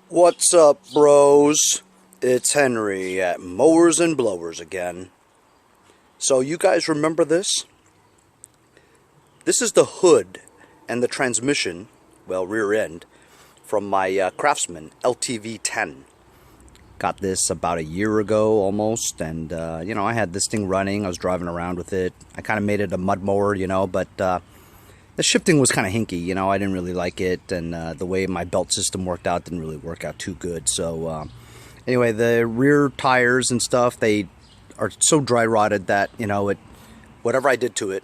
What's up, bros? It's Henry at Mowers and Blowers again. So you guys remember this? This is the hood and the transmission, well, rear end, from my Craftsman LTV10. Got this about a year ago almost, and I had this thing running. I was driving around with it. I kind of made it a mud mower, but the shifting was kind of hinky, I didn't really like it, and the way my belt system worked out didn't really work out too good. So anyway, the rear tires and stuff, they are so dry rotted that whatever I did to it,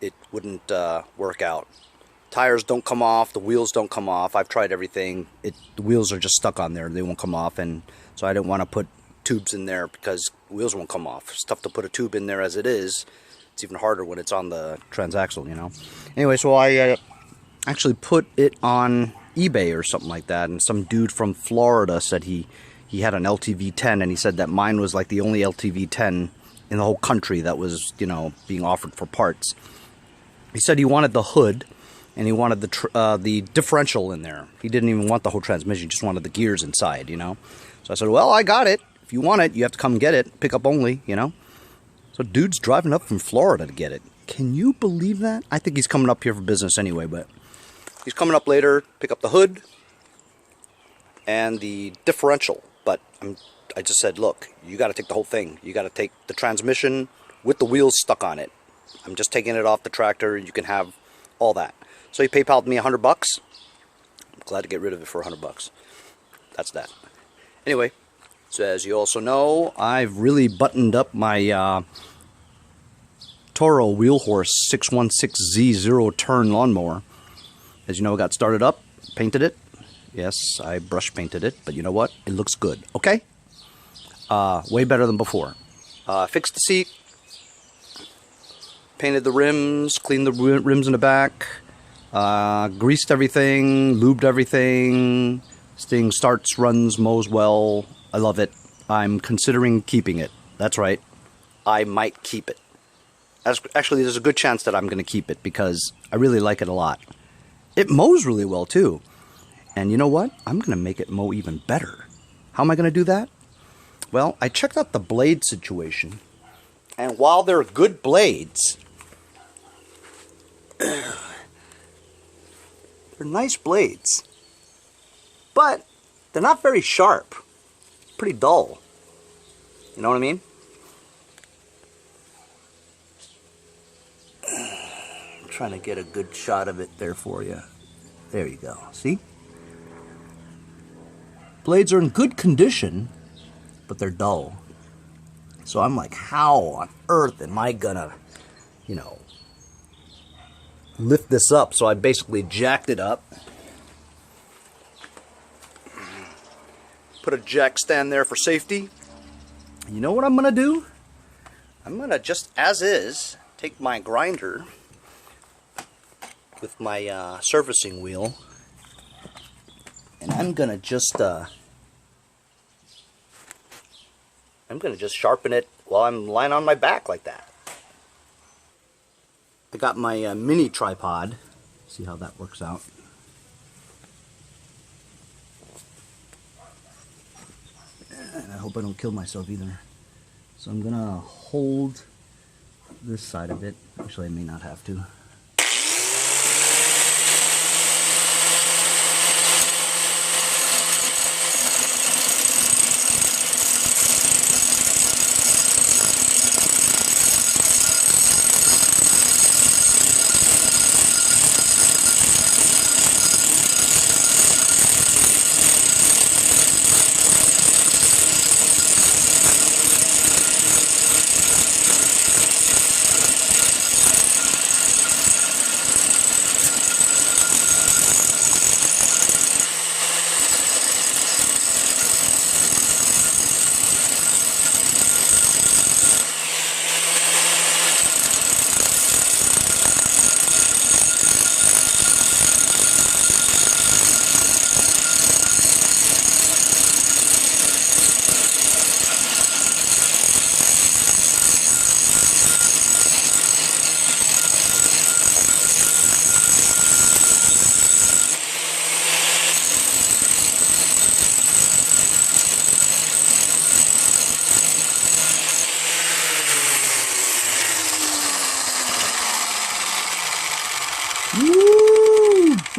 it wouldn't work out. Tires don't come off, the wheels don't come off. I've tried everything. The wheels are just stuck on there, they won't come off, and so I didn't want to put tubes in there because wheels won't come off. It's tough to put a tube in there as it is. It's even harder when it's on the transaxle, Anyway, so I actually put it on eBay or something like that, and some dude from Florida said he had an LTV10, and he said that mine was like the only LTV10 in the whole country that was, being offered for parts. He said he wanted the hood, and he wanted the differential in there. He didn't even want the whole transmission, he just wanted the gears inside, So I said, well, I got it. If you want it, you have to come get it. Pick up only, So dude's driving up from Florida to get it. Can you believe that? I think he's coming up here for business anyway, but he's coming up later, pick up the hood and the differential. But I just said, look, you got to take the whole thing. You got to take the transmission with the wheels stuck on it. I'm just taking it off the tractor. You can have all that. So he PayPal'd me $100. I'm glad to get rid of it for $100. That's that. Anyway, so as you also know, I've really buttoned up my Toro Wheelhorse 616Z zero-turn lawnmower. As you know, I got started up, painted it. Yes, I brush painted it, but you know what? It looks good, okay? Way better than before. Fixed the seat, painted the rims, cleaned the rims in the back, greased everything, lubed everything. This thing starts, runs, mows well. I love it. I'm considering keeping it. That's right. I might keep it. Actually, there's a good chance that I'm going to keep it because I really like it a lot. It mows really well, too. And you know what? I'm going to make it mow even better. How am I going to do that? Well, I checked out the blade situation. And while they're good blades, they're nice blades. But they're not very sharp. Pretty dull. You know what I mean? I'm trying to get a good shot of it there for you. There you go. See? Blades are in good condition, but they're dull. So I'm like, how on earth am I gonna, lift this up? So I basically jacked it up. Put a jack stand there for safety. You know what I'm going to do? I'm going to just, as is, take my grinder with my surfacing wheel, and I'm going to just sharpen it while I'm lying on my back like that. I got my mini tripod. See how that works out. And I hope I don't kill myself either. So I'm gonna hold this side of it. Actually, I may not have to.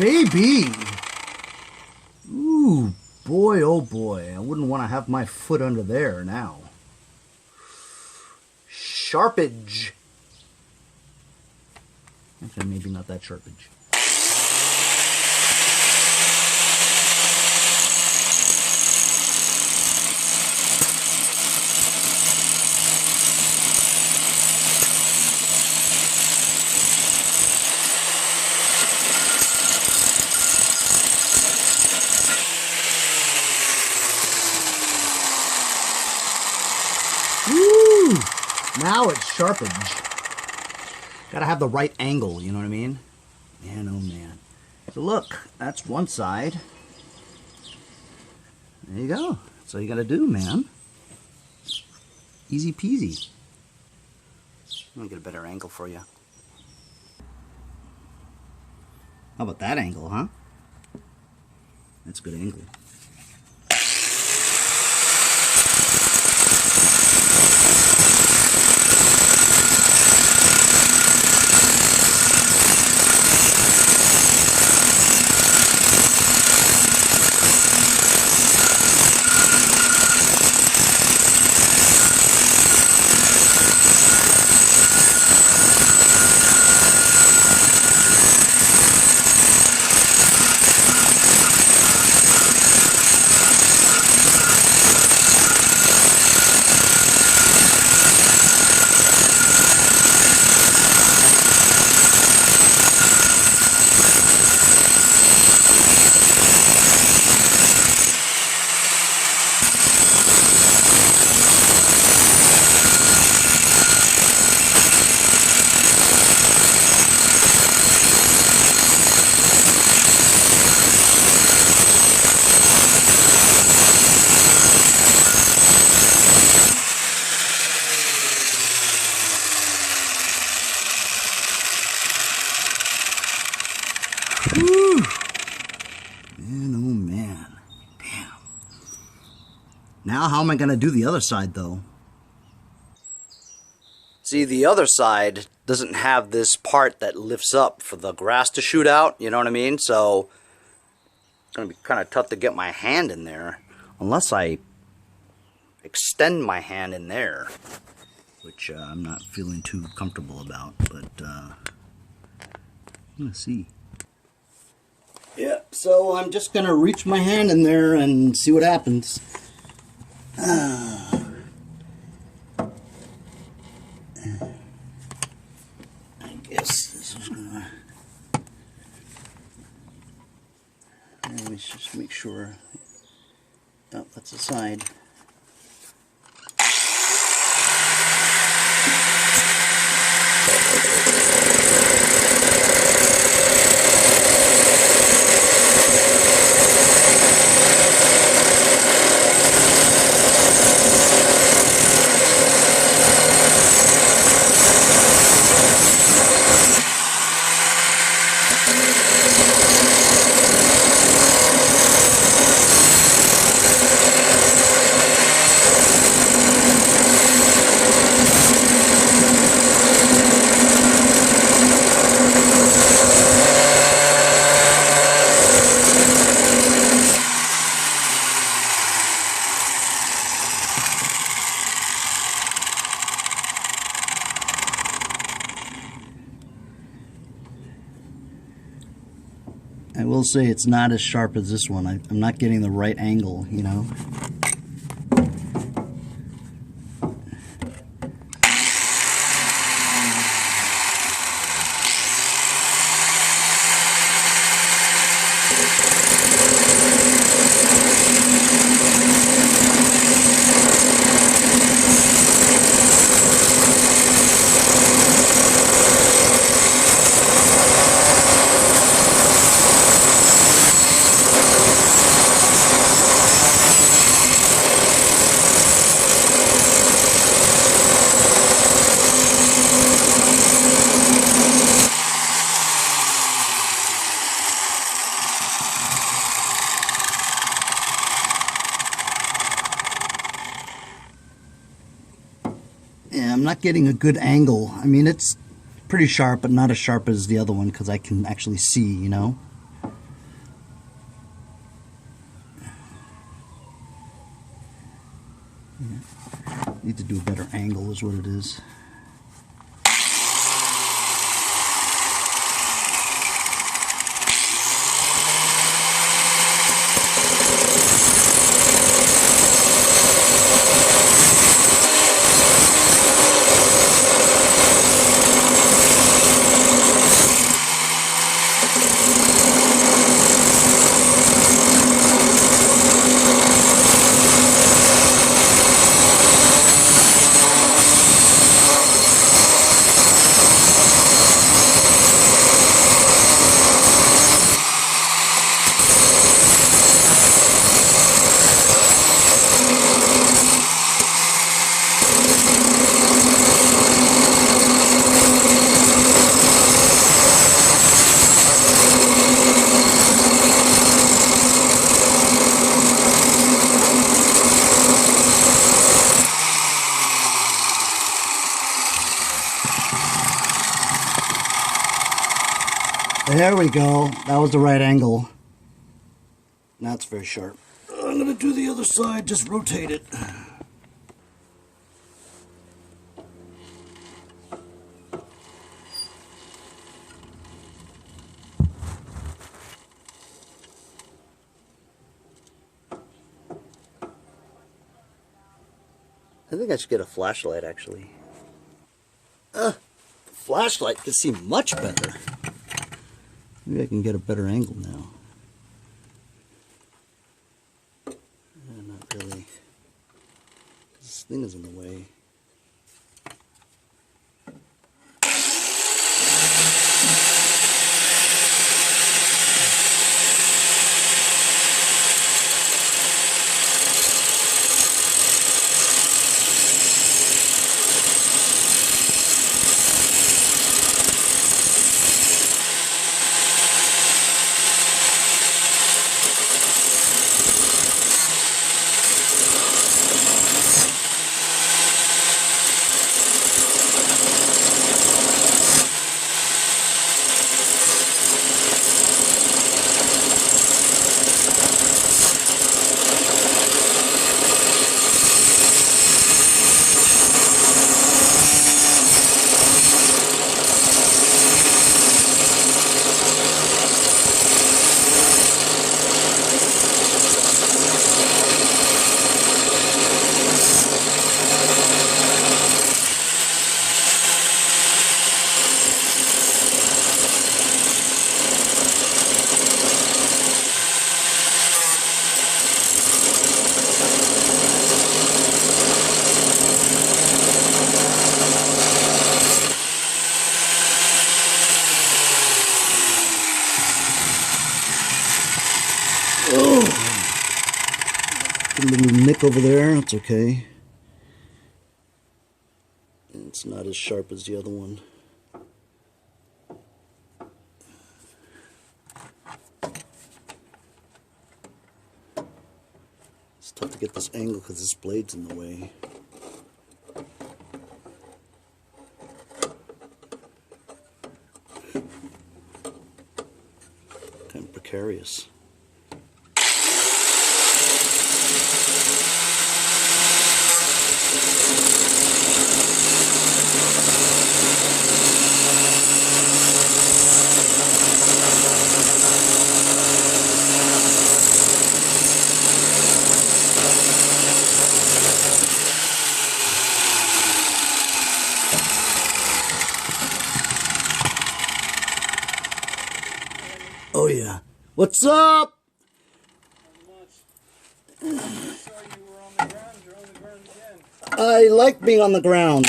baby. Ooh, boy, oh boy. I wouldn't want to have my foot under there now. Sharpage. Okay, maybe not that sharpage. Woo! Now it's sharpage. Gotta have the right angle, you know what I mean? Man, oh man. So look, that's one side. There you go. That's all you gotta do, man. Easy peasy. Let me get a better angle for you. How about that angle, huh? That's a good angle. Whew. Man, oh man. Damn. Now how am I going to do the other side, though? See, the other side doesn't have this part that lifts up for the grass to shoot out, you know what I mean? So, it's going to be kind of tough to get my hand in there, unless I extend my hand in there, which I'm not feeling too comfortable about, but I'm going to see. Yeah, so I'm just going to reach my hand in there and see what happens. I guess this is going to... Let me just make sure... Oh, that's the side. I will say it's not as sharp as this one. I'm not getting the right angle, you know. Yeah, I'm not getting a good angle. I mean, it's pretty sharp, but not as sharp as the other one because I can actually see, you know. Need to do a better angle is what it is. There we go. That was the right angle. That's very sharp. I'm going to do the other side, just rotate it. I think I should get a flashlight, actually. The flashlight can see much better. Maybe I can get a better angle now. Not really. This thing is in the way. A little nick over there, that's okay. It's not as sharp as the other one. It's tough to get this angle because this blade's in the way. Kind of precarious. Oh yeah. What's up? I like being on the ground.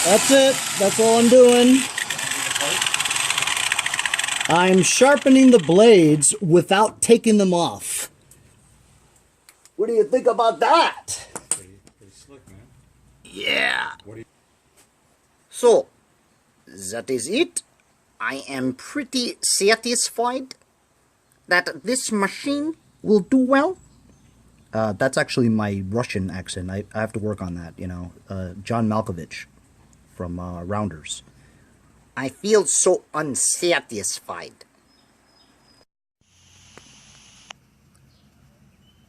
That's it. That's all I'm doing. I'm sharpening the blades without taking them off. What do you think about that? Pretty slick, man. Yeah. So, that is it. I am pretty satisfied. that this machine will do well? That's actually my Russian accent. I have to work on that, you know. John Malkovich from Rounders. I feel so unsatisfied.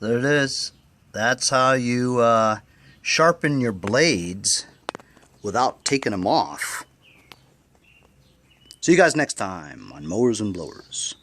There it is. That's how you sharpen your blades without taking them off. See you guys next time on Mowers and Blowers.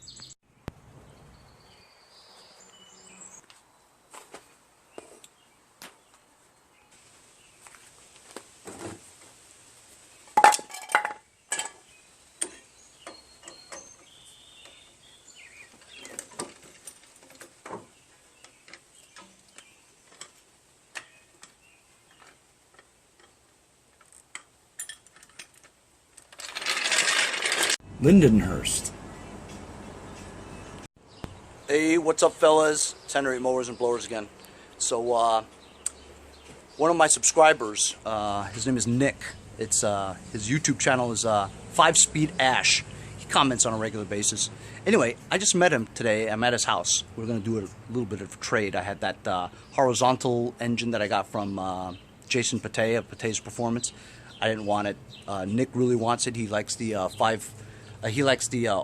Lindenhurst. Hey, what's up, fellas? It's Henry at Mowers and Blowers again. So, one of my subscribers, his name is Nick. It's his YouTube channel is 5-Speed Ash. He comments on a regular basis. Anyway, I just met him today. I'm at his house. We're gonna do a little bit of a trade. I had that horizontal engine that I got from Jason Pate of Pate's Performance. I didn't want it. Nick really wants it. He likes the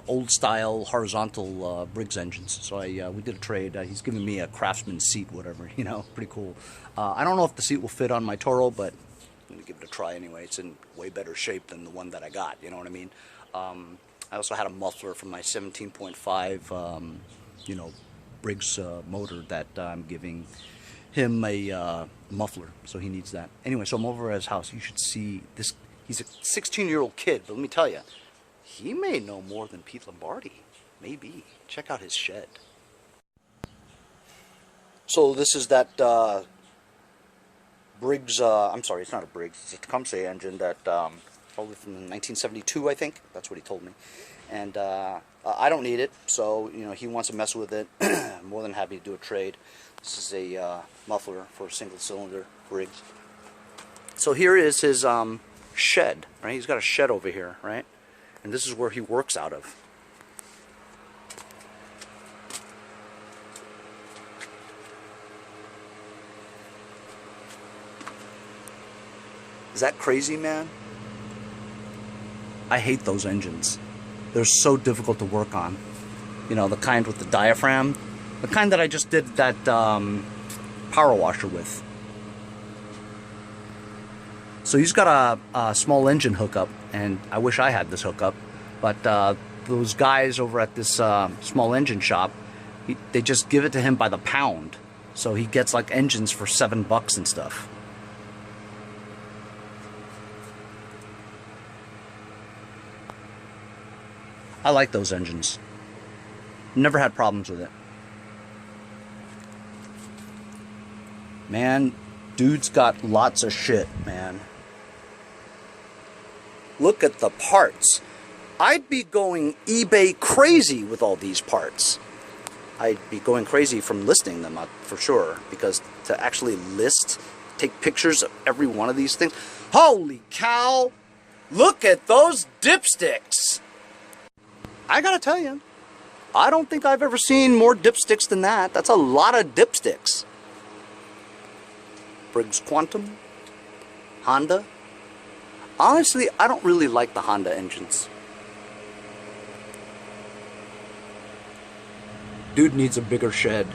old style horizontal Briggs engines. So we did a trade. He's giving me a craftsman seat, whatever, you know, pretty cool. I don't know if the seat will fit on my Toro, but I'm gonna give it a try anyway. It's in way better shape than the one that I got, you know what I mean? I also had a muffler from my 17.5, you know, Briggs motor that I'm giving him a muffler, so he needs that. Anyway, so I'm over at his house. You should see this. He's a 16-year-old kid, but let me tell you, he may know more than Pete Lombardi. Maybe. Check out his shed. So this is that Briggs, I'm sorry, it's not a Briggs, it's a Tecumseh engine that probably from 1972, I think. That's what he told me. And I don't need it, so, you know, he wants to mess with it. I'm more than happy to do a trade. This is a muffler for a single-cylinder Briggs. So here is his shed, right? He's got a shed over here, right? And this is where he works out of. Is that crazy, man? I hate those engines. They're so difficult to work on. You know, the kind with the diaphragm. The kind that I just did that power washer with. So he's got a small engine hookup, and I wish I had this hookup. But those guys over at this small engine shop, they just give it to him by the pound. So he gets like engines for $7 and stuff. I like those engines. Never had problems with it. Man, dude's got lots of shit, man. Look at the parts. I'd be going eBay crazy with all these parts. I'd be going crazy from listing them for sure, because to actually list, take pictures of every one of these things. Holy cow! Look at those dipsticks! I gotta tell you, I don't think I've ever seen more dipsticks than that. That's a lot of dipsticks. Briggs Quantum, Honda. Honestly, I don't really like the Honda engines. Dude needs a bigger shed.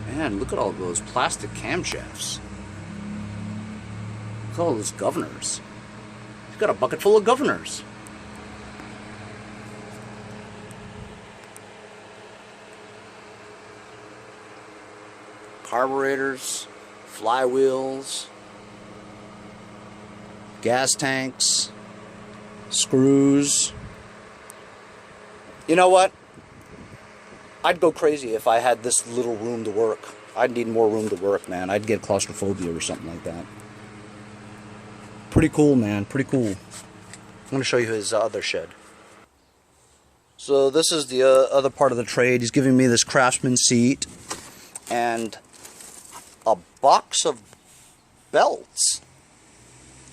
Man, look at all those plastic camshafts. Look at all those governors. He's got a bucket full of governors. Carburetors, flywheels, gas tanks, screws. You know what? I'd go crazy if I had this little room to work. I'd need more room to work, man. I'd get claustrophobia or something like that. Pretty cool, man. Pretty cool. I'm going to show you his other shed. So this is the other part of the trade. He's giving me this craftsman seat and a box of belts.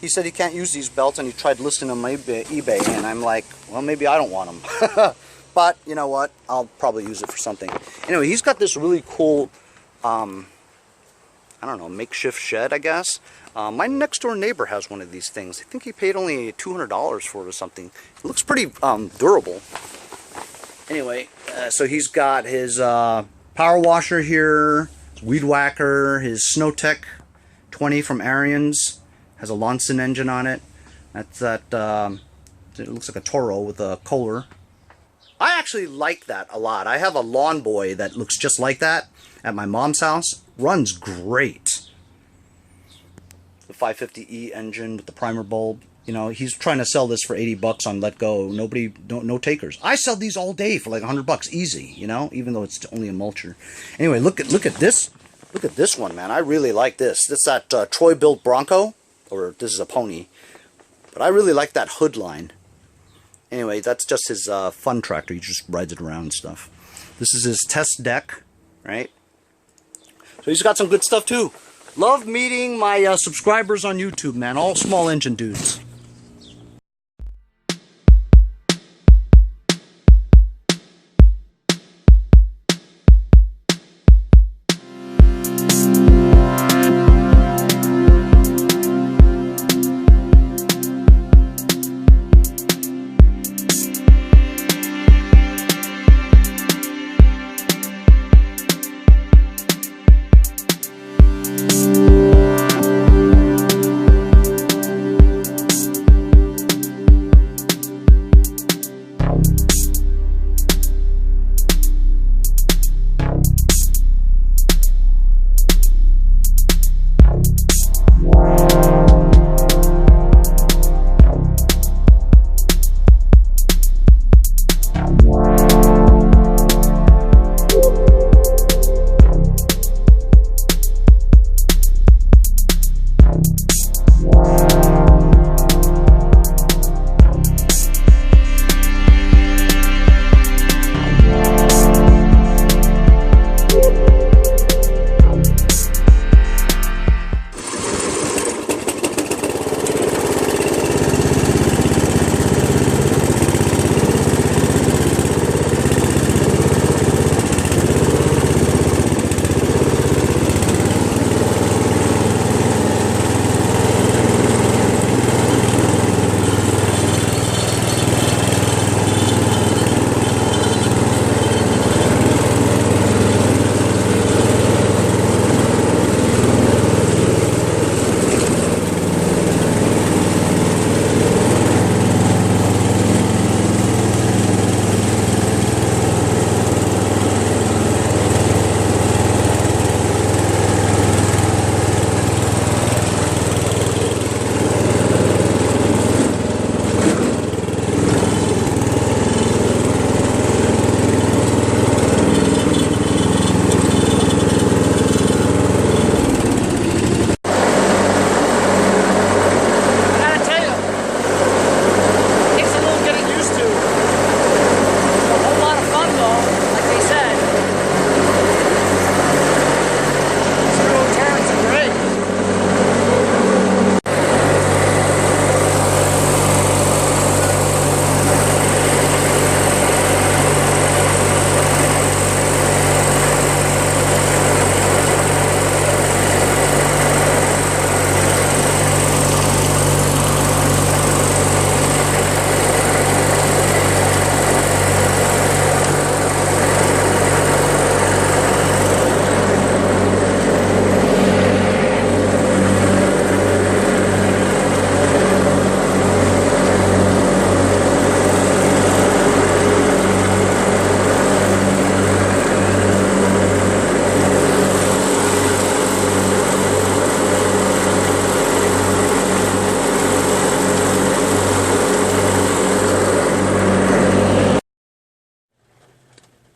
he said he can't use these belts, and he tried listing them on eBay, and I'm like, well, maybe I don't want them. But you know what? I'll probably use it for something. Anyway, he's got this really cool, I don't know, makeshift shed, I guess. My next door neighbor has one of these things. I think he paid only $200 for it or something. It looks pretty durable. Anyway, so he's got his power washer here, his weed whacker, his SnowTech 20 from Ariens. Has a Lonson engine on it. That's that. It looks like a Toro with a Kohler. I actually like that a lot. I have a Lawn Boy that looks just like that at my mom's house. Runs great. The 550E engine with the primer bulb. You know, he's trying to sell this for 80 bucks on Let Go. No takers. I sell these all day for like 100 bucks easy, you know, even though it's only a mulcher. Anyway, look at this. Look at this one, man. I really like this. This is that Troy built Bronco, or this is a pony. But I really like that hood line. Anyway, that's just his fun tractor. He just rides it around and stuff. This is his test deck, right? So he's got some good stuff too. Love meeting my subscribers on YouTube, man. All small engine dudes.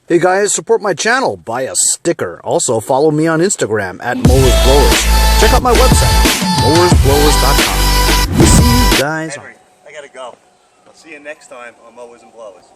Hey guys, support my channel. Buy a sticker. Also, follow me on Instagram at mowersblowers. Check out my website, mowersblowers.com. See you guys. Henry, I gotta go. I'll see you next time on Mowers and Blowers.